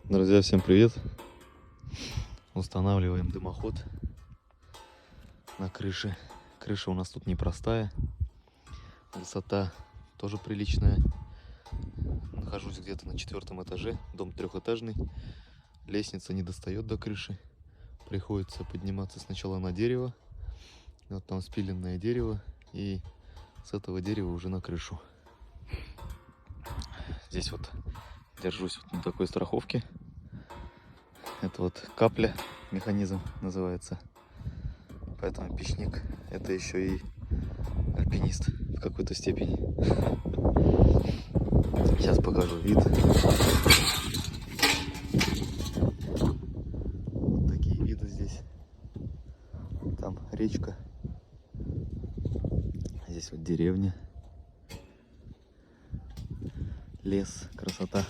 Друзья, всем привет! Устанавливаем дымоход на крыше. Крыша у нас тут непростая, высота тоже приличная. Нахожусь где-то на 4-м этаже, дом трехэтажный. Лестница не достает до крыши, приходится подниматься сначала на дерево. Вот там спиленное дерево, и с этого дерева уже на крышу. Здесь вот держусь вот на такой страховке. Это вот капля, механизм называется. Поэтому печник — это еще и альпинист в какой-то степени. Сейчас покажу вид. Вот такие виды здесь. Там речка. Здесь вот деревня. Лес, красота.